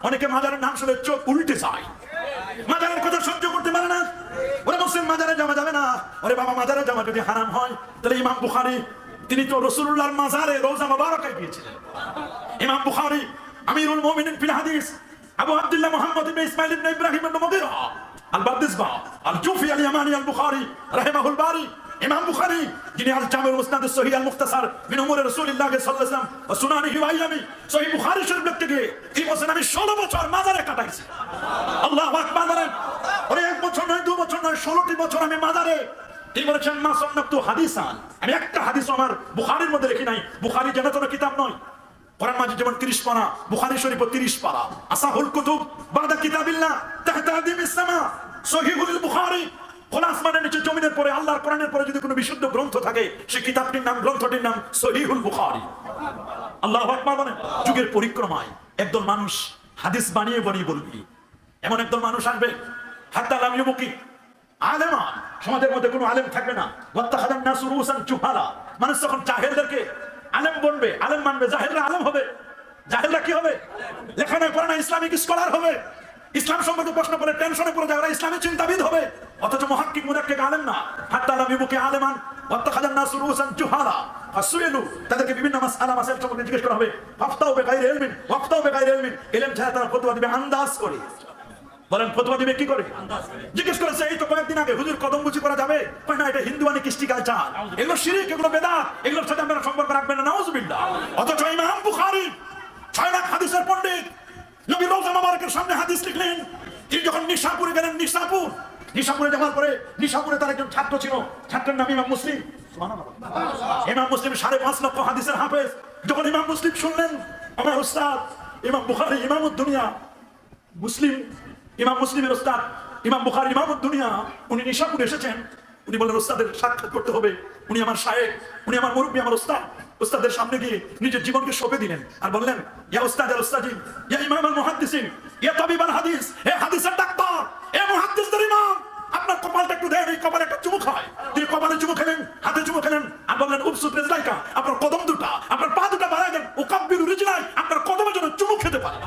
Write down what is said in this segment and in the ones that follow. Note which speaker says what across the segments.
Speaker 1: অনেকে মাজারের নাম শুনে চোখ উল্টে যায়, মাজারের কথা সহ্য করতে পারে না। ওরে মুসলিম মাজারে যাওয়া যাবে না। ওরে বাবা, মাজারে যাওয়া যদি হারাম হয় তাহলে ইমাম বুখারী তিনি তো রাসূলুল্লাহর মাজারে রওজা মুবারাকায় গিয়েছিলেন। ইমাম বুখারী আমিরুল মুমিনিন ফিল হাদিস আবু আব্দুল্লাহ মুহাম্মদ ইবনে ইসমাঈল ইবনে ইব্রাহিম ইবনে মুগীরা আল বারদিসবা আল জুফি আল ইয়ামানি আল বুখারী রাহিমাহুল বারী, ইমাম বুখারী যিনি আল জামিউল মুসনাদ সহিহ আল মুখতাসার মিন উমুর রাসূলিল্লাহ সাল্লাল্লাহু আলাইহি ওয়াসাল্লাম ওয়া সুনানিহি ওয়া আইয়ামি সহিহ বুখারী শরীফ লিখতে গিয়ে তিনি বলেন আমি 16 বছর মাজারে কাটাইছি। আল্লাহু আকবার বলেন। ওরে 1 বছর নয় 2 বছর নয় 16টি বছর আমি মাজারে। তিনি বলেছেন মা সুন্নাতু হাদিসান, আমি একটা হাদিস আমার বুখারীর মধ্যে লিখি নাই। বুখারী যেন কোনো কিতাব নয়, কোরআন মাজিদ যেমন 30 পারা, বুখারী শরীফ 30 পারা। আসাহুল কুতুব বাদা কিতাবিল্লাহ তাহতা আদিমিস সামা সহিহুল বুখারী। খোলা আসমানের নিচে জমিনের পরে আল্লাহর কোরআনের পরে যদি কোনো বিশুদ্ধ গ্রন্থ থাকে সেই কিতাবটির নাম, গ্রন্থটির নাম সহিহুল বুখারী। আল্লাহু আকবার বলেন। যুগের পরিক্রমায় একদল মানুষ হাদিস বানিয়ে বানিয়ে বলবি, এমন একদল মানুষ আসবে হাত্তা লাম ইউবকি আলেমান, সমাজের মধ্যে কোনো আলেম থাকবে না। ওয়াত্তাখাদান নাসু রুসান জুহালা, মানুষ যখন জাহেলদেরকে আলেম বলবে, আলেম মানবে, জাহেলরা আলেম হবে। জাহেলরা কি হবে? লেখাপড়া করে না, ইসলামিক স্কলার হবে। ইসলাম সম্পর্কে প্রশ্ন করে টেনশনে পড়ে যায়, ওরা ইসলামী চিন্তাবিদ হবে, অথচ মুহাক্কিক মুদাক্কিক আলেম না। হাত্তা লাম ইউবকি আলেমান ওয়াত্তাখাদান নাসু রুসান জুহালা ফাসুইলু, তাদেরকে বিভিন্ন মাসআলা মাসাইল সম্পর্কে জিজ্ঞেস করা হবে। ফাফতাউ বিগাইরি ইলমিন ওয়াফতাউ বিগাইরি ইলমিন, ইলম ছাড়া তারা ফতোয়া দিবে আন্দাজ করে। বলেন ফতোয়া দিবে কি করে? জিজ্ঞেস করেছে এই তো কয়েকদিন আগে, হুজুর কদম বুঝি করা যাবে? কয় না, এটা হিন্দুয়ানি কৃষ্টি কালচার, এগুলো শিরক, এগুলো বেদাত, এগুলোর সাথে আপনারা সম্পর্ক রাখবেন না, নাউজুবিল্লাহ। অথচ ইমাম বুখারী 6 লাখ হাদিসের পণ্ডিত, নবীর রওজা মুবারকের সামনে হাদিস লিখলেন। তিনি যখন নিশাপুরে গেলেন, নিশাপুরে যাওয়ার পরে নিশাপুরে তার একজন ছাত্র ছিল, ছাত্রের নাম ইমাম মুসলিম। ইমাম মুসলিম 5.5 লক্ষ হাদিসের হাফেজ। যখন ইমাম মুসলিম শুনলেন আমার উস্তাদ ইমাম বুখারী ইমামুদ দুনিয়া, ইমাম মুসলিমের উস্তাদ ইমাম বুখারী ইমামুদ দুনিয়া, উনি নিশাপুরে এসেছেন, উনি বললেন উস্তাদের সাক্ষাৎ করতে হবে, উনি আমার শায়েখ, উনি আমার মুরব্বী, আমার উস্তাদ। উস্তাদের সামনে গিয়ে নিজের জীবনকে সঁপে দিলেন আর বললেন ইয়া উস্তাদ আল উস্তাদি ইয়া ইমাম আল মুহাদ্দিসিন ইয়া তাবিব আল হাদিস, হে হাদিসের ডাক্তার, হে মুহাদ্দিসদের ইমাম, আপনার কপালটা একটু দেন, এই কপালে একটা চুমু খায়। তিনি কপালে চুমু খেলেন, হাতে চুমু খেলেন আর বললেন উবসুত রিজলাইকা, আপনার কদম দুটা, আপনার পা দুটা বাড়ায় দেন, উকাব্বিরু রিজলাই, আপনার কদমের জন্য চুমু খেতে পারে।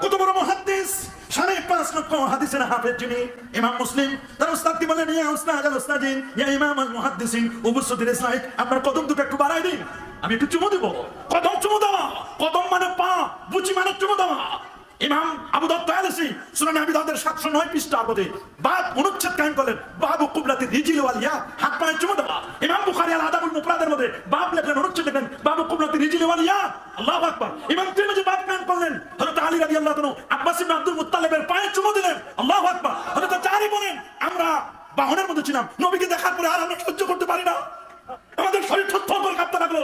Speaker 1: কত বড় মুহাদ্দিস, 5.5 লক্ষ হাদিসের হাফেজ যিনি ইমাম মুসলিম। তার উস্তাদকে বলেন ইয়া উস্তাদ আল উস্তাদিন ইয়া ইমাম আল মুহাদ্দিসিন উবসুত রিজলাইক, আপনার কদম দুটো একটু বাড়ায় দিন, আমি একটু চুমু দেব। কদম চুমু দেওয়া, কদম মানে পা, বুচি মানে চুমু দেওয়া। ইমাম আবু দাউদ তায়ালিসি সুনান আবি দাউদের 709 পৃষ্ঠার মধ্যে বাব অনুচ্ছেদ কায়েম করলেন, বাবু কুবলাতি রিজিল ওয়াল ইয়া, হাত পায়ে চুমু দেওয়া। ইমাম বুখারী আল আদাবুল মুফরাদের মধ্যে বাব লেখলেন, অনুচ্ছেদ লেখলেন বাবু কুবলাতি রিজিল ওয়াল ইয়া। আল্লাহু আকবার। ইমাম তিরমিজি বাব কায়েম করলেন, হযরত আলী রাদিয়াল্লাহু তাআলা আব্বাস ইবনে আব্দুল মুত্তালিবের পায়ে চুমু দিলেন। আল্লাহু আকবার। হযরত জারি বলেন আমরা বাহনের মধ্যে ছিলাম, নবীকে দেখার পরে আর আমরা সহ্য করতে পারি না, আমাদের শরীর থরথর করে কাঁপতে লাগলো।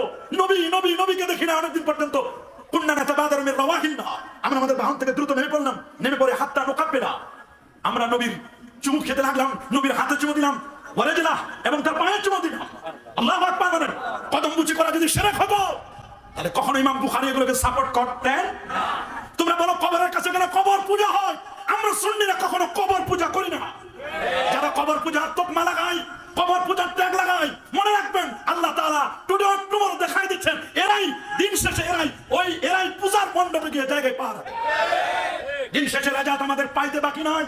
Speaker 1: নবীকে দেখি না অনেকদিন পর্যন্ত। আমরা আমাদের বাহন থেকে দ্রুত নেমে পড়লাম, নেমে পড়ে হাতটা নোকাবে না, আমরা নবীর চুমু খেতে লাগলাম, নবীর হাতে চুমু দিলাম, ওয়ালাজিলা এবং তার পায়ে চুমু দিলাম। আল্লাহু আকবার বলেন। কদম বুঝি করা যদি শিরক হতো তাহলে কখনো ইমাম বুখারী এগুলোকে সাপোর্ট করতেন? তোমরা বলো কবরের কাছে গেলে কবর পূজা হয়, আমরা সুন্নিরা কখনো কবর পূজা করি না। যারা কবর পূজার তোকমা লাগায়, কবর পূজার ট্যাগ লাগায়, মনে রাখবেন আল্লাহ তাআলা টুডে টুমরো দেখাই দিচ্ছেন, এরাই দিন শেষে এরাই পূজার মণ্ডপে গিয়ে জায়গায় পার হবে। দিন শেষে রাজাত আমাদের পাইতে বাকি নয়।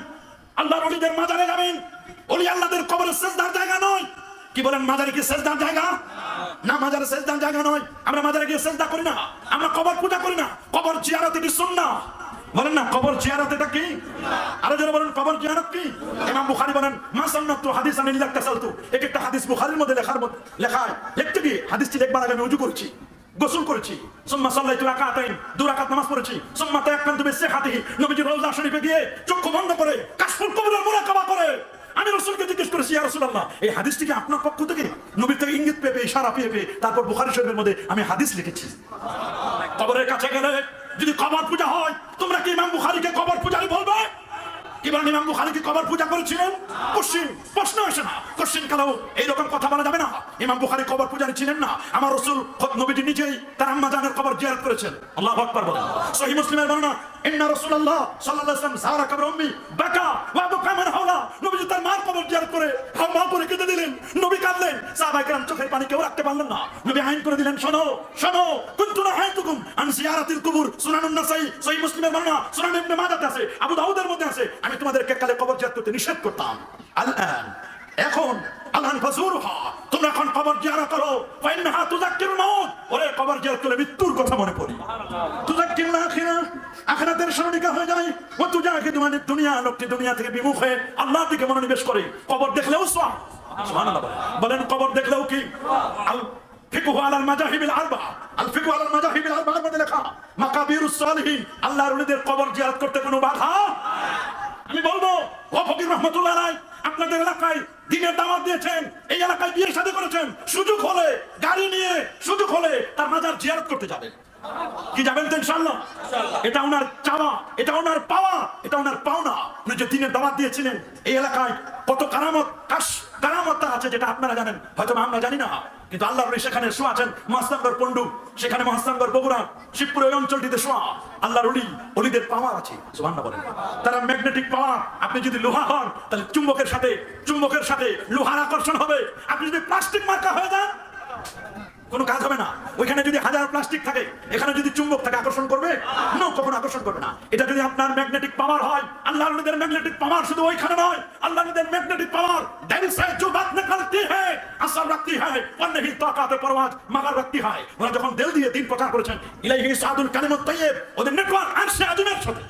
Speaker 1: আল্লাহর ওলিদের মাজারে যাবেন, ওলি আল্লাহদের কবরে সেজদার জায়গা নয়। কি বলেন, মাজারে কি সেজদার জায়গা? না, মাজারে সেজদার জায়গা নয়। আমরা মাজারে গিয়ে সেজদা করি না, আমরা কবর পূজা করি না। কবর জিয়ারত কি সুন্নাহ? বলেন না, কবর জিয়ারত এটা কি? আরো যারা বলেন কবর জিয়ারত কি? ইমাম বুখারী বলেন মা সান্নাতু হাদিসান ইল্লা তাসালতু, একটা হাদিস বুখারীর মধ্যে লেখায় লিখতে গিয়ে হাদিসটি দেখবার আগে আমি ওযু করেছি, গোসল করেছি, সুম্মা সাল্লাইতু রাকাতাইন, 2 রাকাত নামাজ পড়েছি, সুম্মা তায়াক্কানতু বিসিহাতিহি, নবীজির রওজা শরীফে গিয়ে চক্ষু বন্ধ করে কাশফুল কবরের মুরাকাবা করে আমি রাসূলকে জিজ্ঞেস করেছি ইয়া রাসূলুল্লাহ, এই হাদিসটি কি আপনার পক্ষ থেকে? নবীর থেকে ইঙ্গিত পেয়ে ইশারা পেয়ে তারপর বুখারী শরীফের মধ্যে আমি হাদিস লিখেছি। কবরের কাছে গেলে যদি কবর পূজা হয়, তোমরা কি ইমাম বুখারীকে কবর পূজারী বলবে? কি বলেন, ইমাম বুখারী কি কবর পূজা করেছিলেন? প্রশ্ন আসে না, কোশ্চেন কালেও এইরকম কথা বলা যাবে না। ইমাম বুখারী কবর পূজারী ছিলেন না। আমার রাসূল নবীজি নিজেই তার তার আম্মা জানের কবর জিয়ারত করেছেন। আল্লাহু আকবার বলেন। সহিহ মুসলিমের বর্ণনা, ইন্না রাসূলুল্লাহ সাল্লাল্লাহু আলাইহি ওয়াসাল্লাম যারা কবর উম্মি বাকা ওয়া বুকা মান হাওলা, নবী তার মার কবর জিয়ারত করে হাওয়া করে কেঁদে দিলেন। নবী কাঁদলেন, সাহাবায়ে কেরাম চোখের পানি কেউ রাখতে পারলেন না। নবী আইন করে দিলেন, শোনো শোনো, কুনতু নাহাইতুকুম আন জিয়ারাতিল কুবুর, সুনানুন নাসাই, সহিহ মুসলিমের বর্ণনা, সুনান ইবনে মাজাহ আছে, আবু দাউদের মধ্যে আছে, আমি তোমাদেরকে কালে কবর জিয়ারত করতে নিষেধ করতাম। আলআন, এখন আলআন ফাজুরহা, তোমরা এখন কবর জিয়ারত করো, ফাইন্নাহা তুযাক্কিরুল মাউত, ওরে কবর জিয়ারত করলে মৃত্যুর কথা মনে পড়ে, তুযাক্কিরুল আখিরা, আখিরাতের স্মরণিকা হয়ে যায়। ও তুজাহিদু আনিদ দুনিয়া, লোকটি দুনিয়া থেকে বিমুখ হয়ে আল্লাহর দিকে মনোনিবেশ করে। কবর দেখলেও সওয়াব, সুবহানাল্লাহ বলেন। কবর দেখলেও কি? আল ফিকহু আলাল মাযাহিবিল আরবা, আল ফিকহু আলাল মাযাহিবিল আরবা মধ্যে লেখা মাকাবিরুস সালিহিন, আল্লাহর ওলিদের কবর জিয়ারত করতে কোনো বাধা। আমি বলবো, ও ফকির রহমাতুল্লাহ আলাইহি, আপনাদের এলাকায় দিনের দাওয়াত দিয়েছেন, এই এলাকায় বিয়ে শাদী করেছেন, সুযোগ হলে গাড়ি নিয়ে সুযোগ হলে তার মাজার জিয়ারত করতে যাবেন। কি যাবেন তো ইনশাআল্লাহ? এটা ওনার চাওয়া, এটা ওনার পাওয়া, এটা ওনার পাওনা। উনি যে দিনের দাওয়াত দিয়েছিলেন, এই এলাকায় কত কারামত কারামত আছে যেটা আপনারা জানেন, হয়তো আমরা জানি না, কিন্তু আল্লাহর ওলি সেখানে শোয়া আছেন। মহাস্থানগর পন্ডু, সেখানে মহাস্থানগর বগুড়া, শিবপুর ওই অঞ্চলটিতে শোয়া। আল্লাহর ওলিদের পাওয়ার আছে, সুবহানাল্লাহ বলেন। তারা ম্যাগনেটিক পাওয়ার। আপনি যদি লোহা হন, তাহলে চুম্বকের সাথে লোহার আকর্ষণ হবে। আপনি যদি প্লাস্টিক মার্কা হয়ে যান, কোনো কাজ হবে না। ওইখানে যদি হাজার প্লাস্টিক থাকে, এখানে যদি চুম্বক থাকে, আকর্ষণ করবে না? কখনো আকর্ষণ করবে না। এটা যদি আপনার ম্যাগনেটিক পাওয়ার হয়, আল্লাহর ওলিদের ম্যাগনেটিক পাওয়ার শুধু ওইখানে নয়, আল্লাহর ওলিদের ম্যাগনেটিক পাওয়ার দিল সে जो बात निकलती है असर रखती है और नहीं ताकत परवाज मगर रखती है। ওরা যখন দিল দিয়ে দিন প্রচার করেছেন, ইলাইহি সাদুল কালিমুত তাইয়্যিব, ওদের নেটওয়ার্ক আরশে আজিমের সাথে,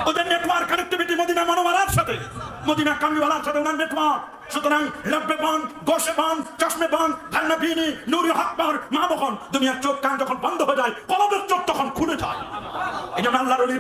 Speaker 1: ওদের নেটওয়ার্ক কানেক্টিভিটি মদিনা মুনাওয়ারার সাথে, মদিনা কামলিওয়ালার সাথে ওনার নেটওয়ার্ক। সুতরাং লব্বে বান, গোশে বান, চশমে বান, ধান্নাবিনী, নূরি আকবর, মা বখন, দুনিয়ার চোখ কান যখন বন্ধ হয়ে যায়, কলবের চোখ তখন খুলে যায়। এই জন্য আল্লাহর ওলি